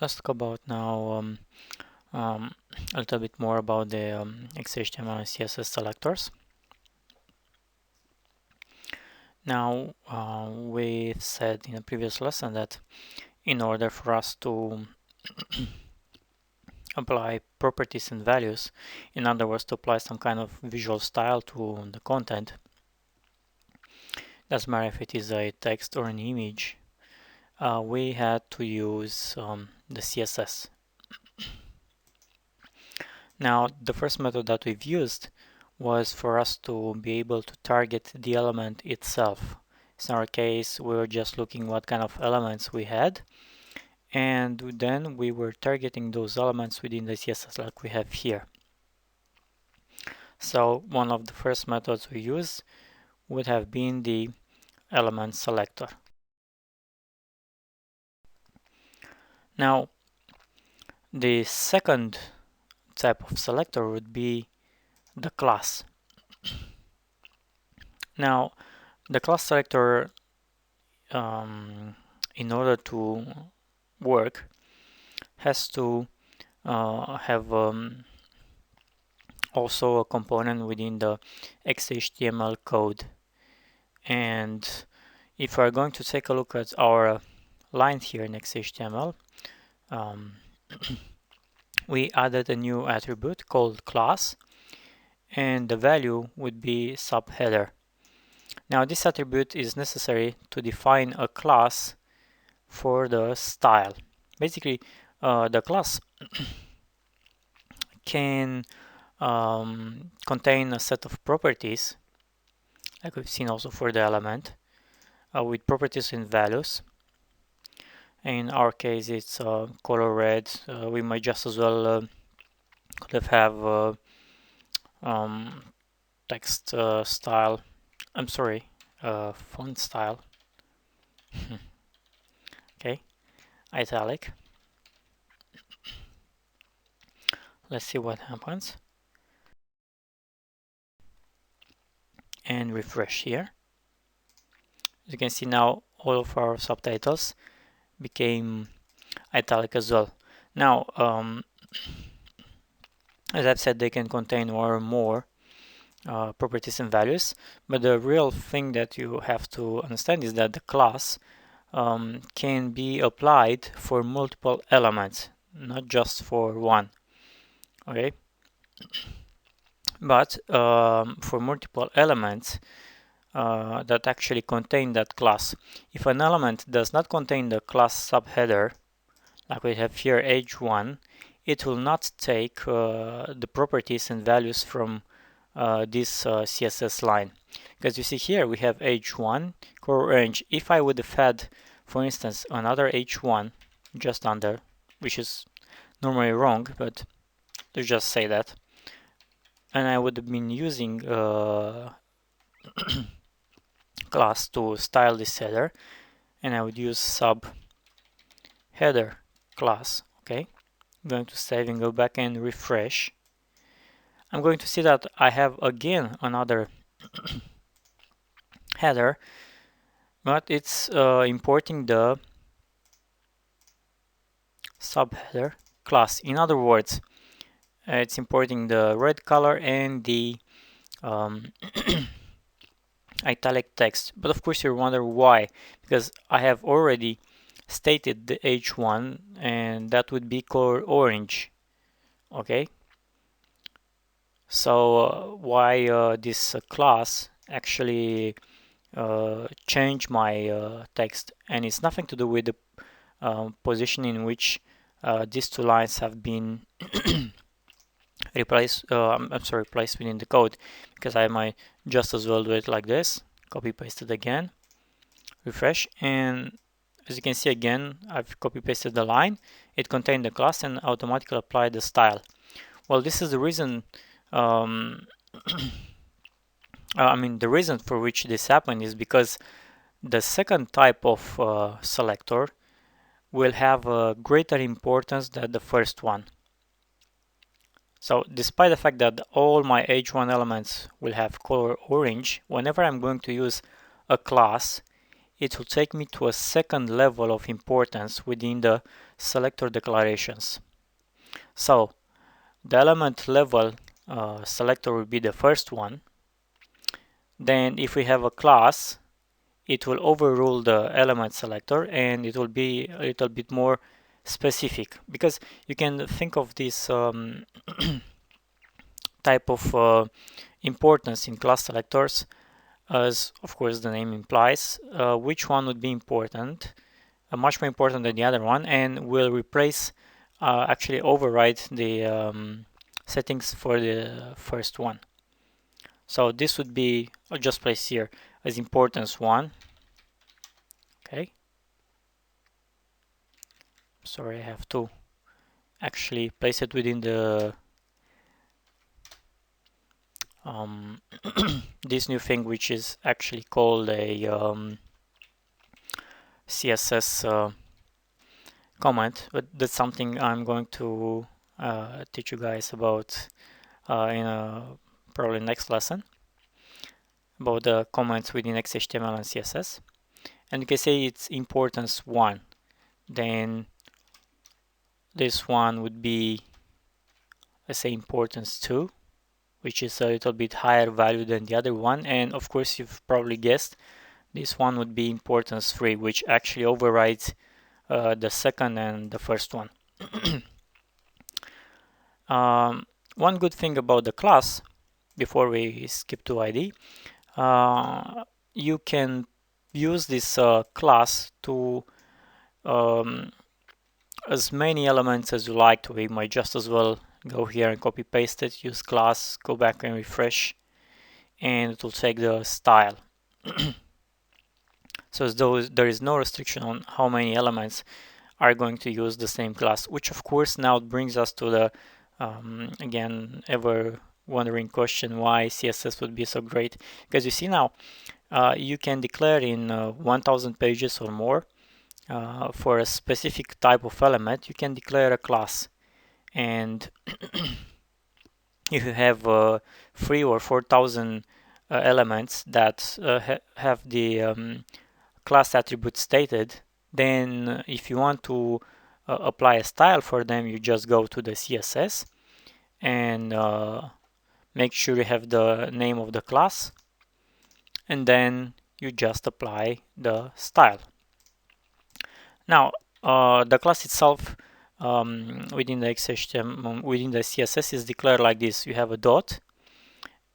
Let's talk about now a little bit more about the XHTML and CSS selectors. Now, we said in a previous lesson that in order for us to apply properties and values, in other words, to apply some kind of visual style to the content, doesn't matter if it is a text or an image, we had to use the CSS. Now, the first method that we've used was for us to be able to target the element itself. In our case, we were just looking what kind of elements we had, and then we were targeting those elements within the CSS like we have here. So one of the first methods we use would have been the element selector. Now, the second type of selector would be the class. Now, the class selector, in order to work, has to have also a component within the XHTML code. And if we're going to take a look at our line here in XHTML, we added a new attribute called class, and the value would be subheader. Now this attribute is necessary to define a class for the style. Basically, the class can contain a set of properties, like we've seen also for the element, with properties and values. In our case, it's color red. We might just as well could have text style. I'm sorry, font style. Okay, italic. Let's see what happens. And refresh here. As you can see now, all of our subtitles became italic as well. Now, as I've said, they can contain one or more properties and values, but the real thing that you have to understand is that the class can be applied for multiple elements, not just for one. Okay, but for multiple elements that actually contain that class. If an element does not contain the class subheader, like we have here h1, it will not take the properties and values from this CSS line. Because you see here we have h1 color range. If I would have had, for instance, another h1 just under, which is normally wrong, but let's just say that, and I would have been using class to style this header, and I would use sub header class. Okay, I'm going to save and go back and refresh. I'm going to see that I have again another header, but it's importing the subheader class. In other words, it's importing the red color and the italic text. But of course you wonder why, because I have already stated the h1, and that would be color orange. Okay, so why this class actually change my text, and it's nothing to do with the position in which these two lines have been replaced within the code, because I might just as well do it like this, copy paste it again, refresh, and as you can see again I've copy pasted the line, it contained the class and automatically applied the style. Well, this is the reason the reason for which this happened is because the second type of selector will have a greater importance than the first one. So despite the fact that all my h1 elements will have color orange, whenever I'm going to use a class, it will take me to a second level of importance within the selector declarations. So the element level selector will be the first one. Then if we have a class, it will overrule the element selector and it will be a little bit more specific, because you can think of this type of importance in class selectors as, of course, the name implies, which one would be important, much more important than the other one, and will replace, actually override the settings for the first one. So this would be, I'll just place here as importance 1. Okay. Sorry, I have to actually place it within the this new thing, which is actually called a CSS comment, but that's something I'm going to teach you guys about in a probably next lesson, about the comments within XHTML and CSS. And you can say it's importance 1, then this one would be, let's say, importance 2, which is a little bit higher value than the other one. And of course, you've probably guessed, this one would be importance 3, which actually overrides the second and the first one. One good thing about the class, before we skip to ID, you can use this class to as many elements as you like to. We might just as well go here and copy paste it, use class, go back and refresh, and it will take the style. So there is no restriction on how many elements are going to use the same class, which of course now brings us to the again, ever wondering question, why CSS would be so great. Because you see now, you can declare in 1000 pages or more for a specific type of element, you can declare a class. And if you have 3 or 4000 elements that have the class attribute stated, then if you want to apply a style for them, you just go to the CSS and make sure you have the name of the class, and then you just apply the style. Now the class itself within the XHTML, within the CSS, is declared like this. You have a dot,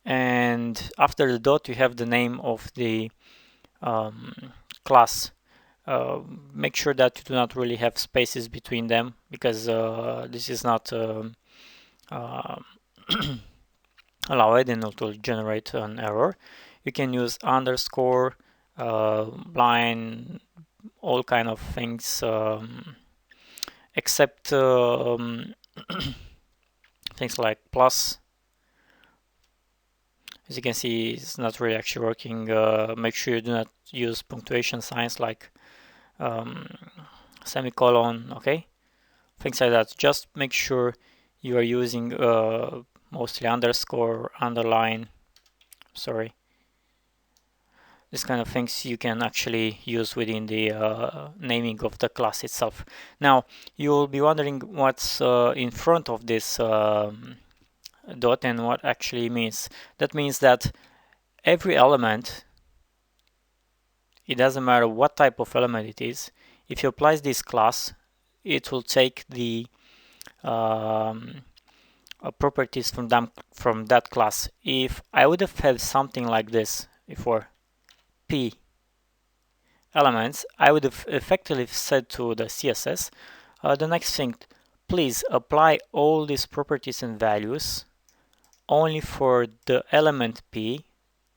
and after the dot you have the name of the class. Make sure that you do not really have spaces between them, because this is not allowed and it will generate an error. You can use underscore, line, all kind of things, except things like plus. As you can see, it's not really actually working. Make sure you do not use punctuation signs like semicolon, okay? Things like that. Just make sure you are using mostly underscore, underline, sorry. This kind of things you can actually use within the naming of the class itself. Now, you will be wondering what's in front of this dot and what actually means. That means that every element, it doesn't matter what type of element it is, if you apply this class, it will take the properties from that class. If I would have had something like this before, P elements, I would have effectively said to the CSS, the next thing, please apply all these properties and values only for the element P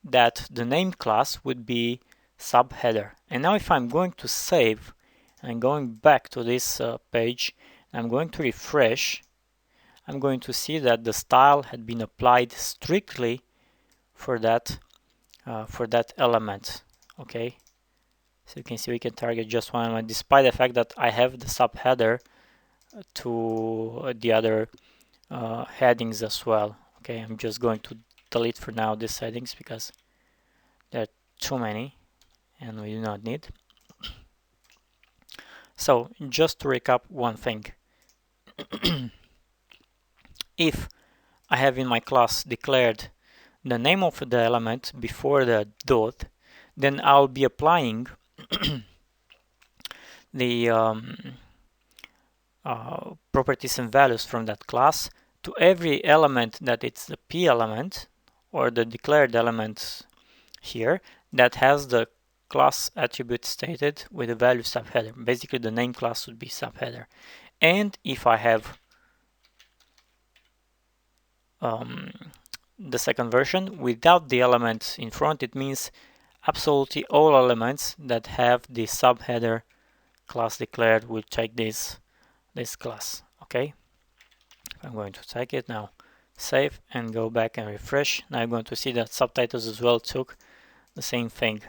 that the name class would be subheader. And now if I'm going to save and going back to this page, I'm going to refresh, I'm going to see that the style had been applied strictly for that element. Okay, so you can see we can target just one element, despite the fact that I have the subheader to the other headings as well. Okay, I'm just going to delete for now these headings because there are too many, and we do not need. So just to recap one thing, if I have in my class declared the name of the element before the dot, then I'll be applying the properties and values from that class to every element that it's the p element or the declared element here that has the class attribute stated with the value subheader. Basically the name class would be subheader. And if I have the second version without the element in front, it means absolutely all elements that have the subheader class declared will take this class. Okay, I'm going to take it now, save and go back and refresh. Now I'm going to see that subtitles as well took the same thing.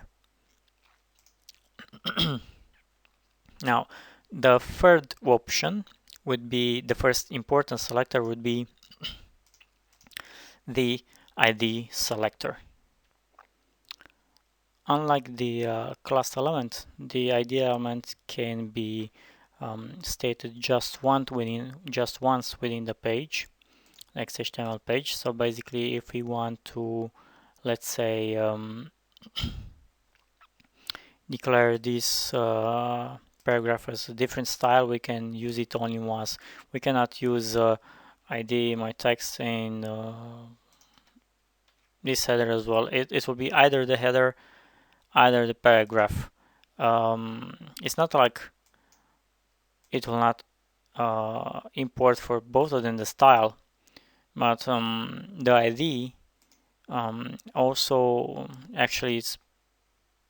Now the third option would be, the first important selector would be the ID selector. Unlike the class element, the ID element can be stated just once within the page, like HTML page. So basically, if we want to, let's say, declare this paragraph as a different style, we can use it only once. We cannot use ID my text in this header as well. It will be either the header, either the paragraph. It's not like it will not import for both of them the style, but the ID also actually is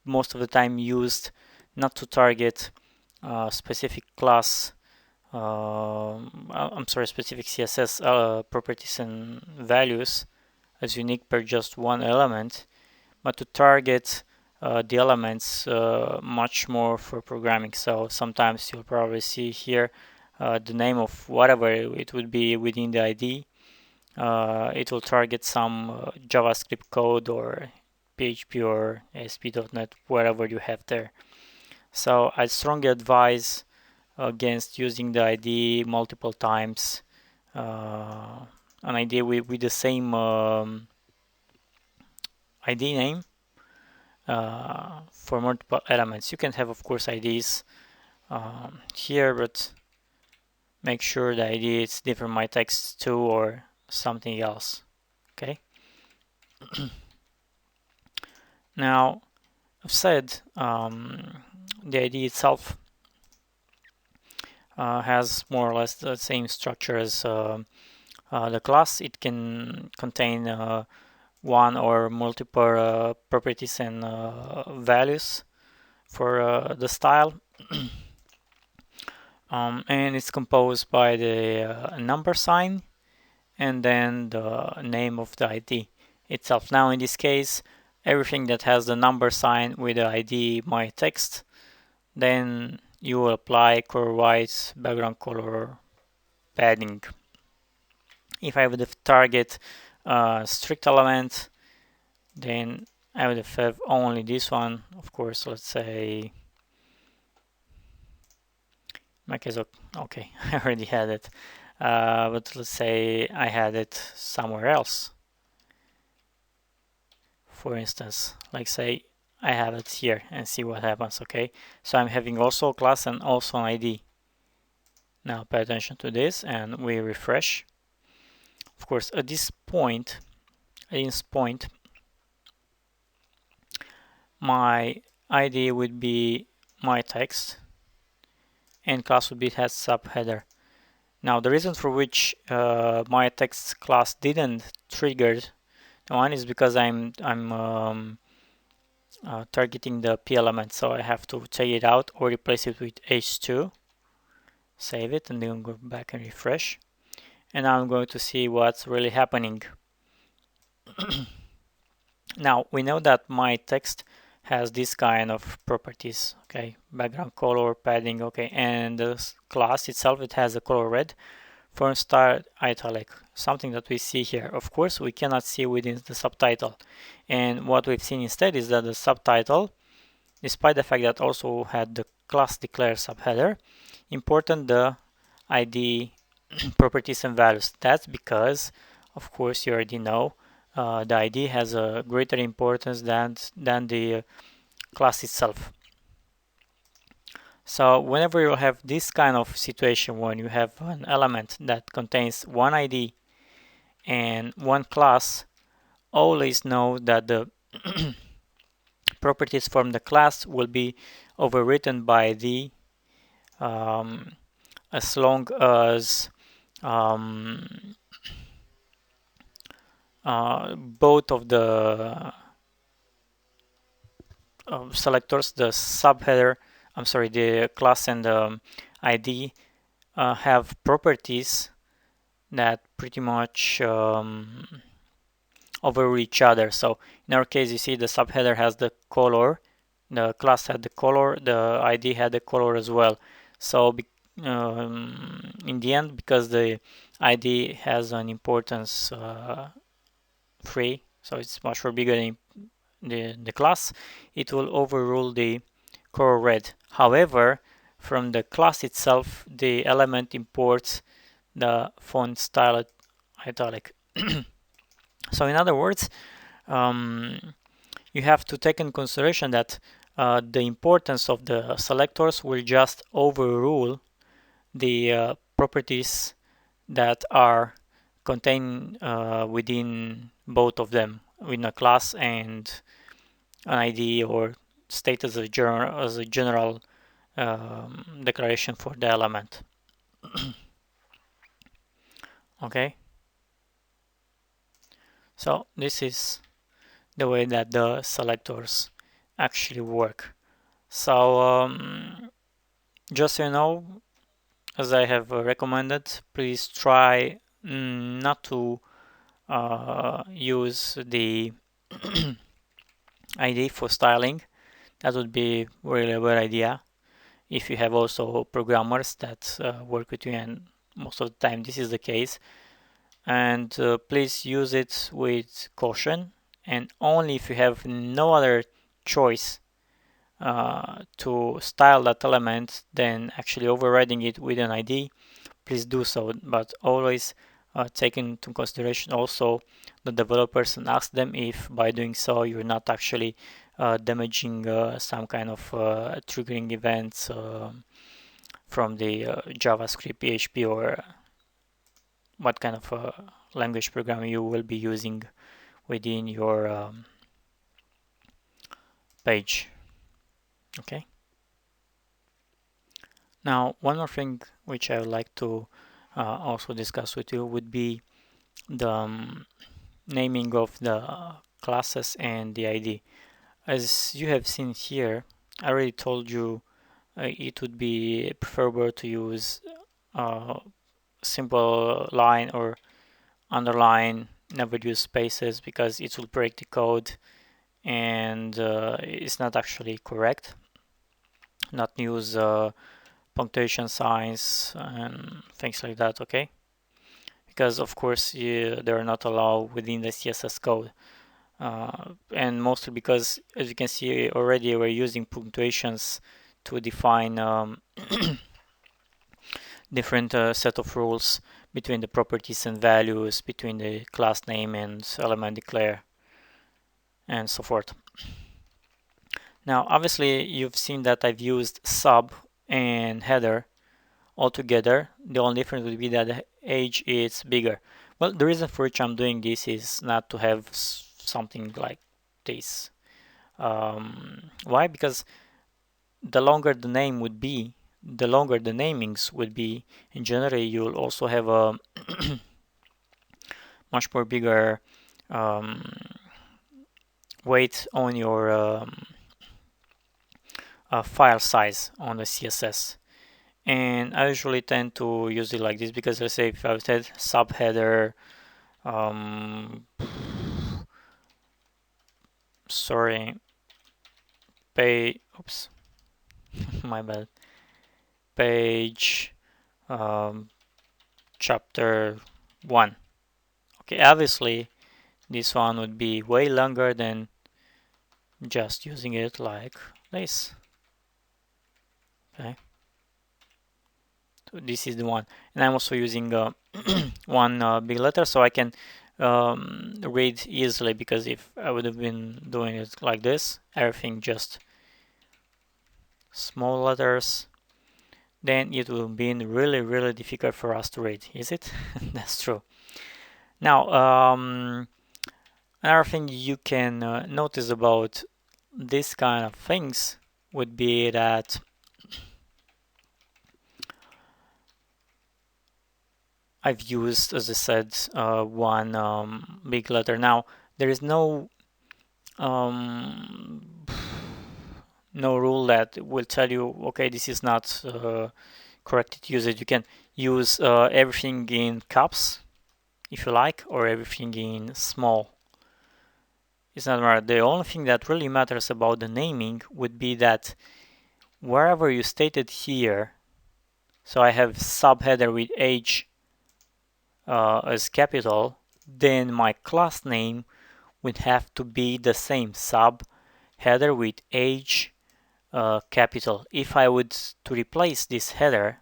most of the time used not to target specific class, specific CSS properties and values as unique per just one element, but to target the elements much more for programming. So sometimes you'll probably see here the name of whatever it would be within the ID. It will target some JavaScript code or PHP or ASP.NET, whatever you have there. So I strongly advise against using the ID multiple times. An ID with the same ID name for multiple elements. You can have, of course, IDs here, but make sure the ID is different my text 2 or something else. Okay. Now, I've said the ID itself has more or less the same structure as the class. It can contain one or multiple properties and values for the style. And it's composed by the number sign and then the name of the ID itself. Now in this case, everything that has the number sign with the ID my text, then you will apply color white, background color, padding. If I would have target strict element, then I would have only this one. Of course, let's say my case, okay, I already had it, but let's say I had it somewhere else. For instance, like say I have it here and see what happens. Okay, so I'm having also a class and also an ID. Now pay attention to this and we refresh. Of course, at this point, my ID would be my text and class would be has subheader. Now the reason for which my text class didn't trigger one is because I'm targeting the p element, so I have to take it out or replace it with h2. Save it and then go back and refresh. And now I'm going to see what's really happening. Now we know that my text has this kind of properties, okay, background color, padding, okay, and the class itself, it has a color red, font style italic, something that we see here. Of course, we cannot see within the subtitle, and what we've seen instead is that the subtitle despite the fact that also had the class declare subheader, important the ID properties and values. That's because, of course, you already know the ID has a greater importance than the class itself. So whenever you have this kind of situation when you have an element that contains one ID and one class, always know that the properties from the class will be overwritten by the as long as both of the selectors, the subheader, I'm sorry, the class and the ID have properties that pretty much over each other. So in our case, you see the subheader has the color, the class had the color, the ID had the color as well. So in the end, because the ID has an importance free, so it's much more bigger than the class, it will overrule the color red. However, from the class itself, the element imports the font style italic. So in other words, you have to take in consideration that the importance of the selectors will just overrule the properties that are contained within both of them, within a class and an ID, or state as a general declaration for the element. Okay, so this is the way that the selectors actually work. So just so you know, as I have recommended, please try not to use the ID for styling. That would be really a bad idea if you have also programmers that work with you, and most of the time this is the case. And please use it with caution, and only if you have no other choice to style that element than actually overriding it with an ID, please do so. But always take into consideration also the developers and ask them if by doing so you're not actually damaging some kind of triggering events from the JavaScript, PHP, or what kind of language program you will be using within your page. Okay. Now, one more thing which I would like to also discuss with you would be the naming of the classes and the ID. As you have seen here, I already told you it would be preferable to use simple line or underline, never use spaces, because it will break the code and it's not actually correct. Not use punctuation signs and things like that, okay? Because of course they're not allowed within the CSS code. And mostly because, as you can see already, we're using punctuations to define different set of rules between the properties and values, between the class name and element declare, and so forth. Now, obviously, you've seen that I've used sub and header all together. The only difference would be that the age is bigger. Well, the reason for which I'm doing this is not to have something like this. Why? Because the longer the name would be, the longer the namings would be, in general, you'll also have a much more bigger weight on your file size on the CSS. And I usually tend to use it like this because, let's say, if I said subheader, sorry, oops, my bad, page, chapter 1. Okay, obviously this one would be way longer than just using it like place. Okay, so this is the one, and I'm also using one big letter so I can read easily, because if I would have been doing it like this, everything just small letters, then it will be really difficult for us to read, is it? That's true. Now, another thing you can notice about this kind of things would be that I've used, as I said, one big letter. Now, there is um, no rule that will tell you, okay, this is not correct usage. You can use everything in caps if you like, or everything in small. It's not matter. The only thing that really matters about the naming would be that wherever you stated here, so I have subheader with H as capital, then my class name would have to be the same, subheader with H capital. If I would to replace this header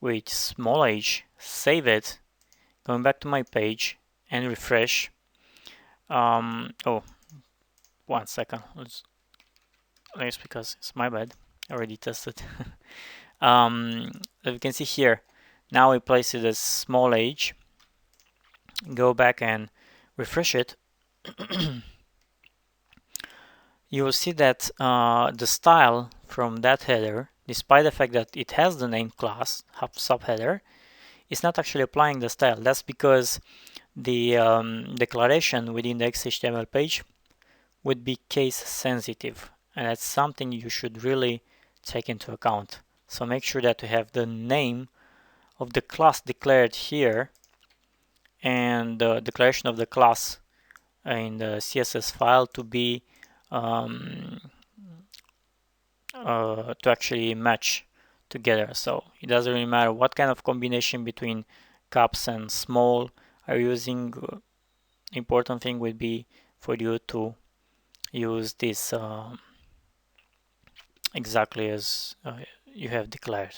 with small h, save it, going back to my page and refresh. Oh, 1 second. Let's because it's my bad. I already tested. As you can see here, now we place it as small h. Go back and refresh it. You will see that the style from that header, despite the fact that it has the name class subheader, is not actually applying the style. That's because the declaration within the XHTML page would be case sensitive, and that's something you should really take into account. So make sure that you have the name of the class declared here and the declaration of the class in the CSS file to be to actually match together. So it doesn't really matter what kind of combination between caps and small are using. Important thing would be for you to use this exactly as you have declared.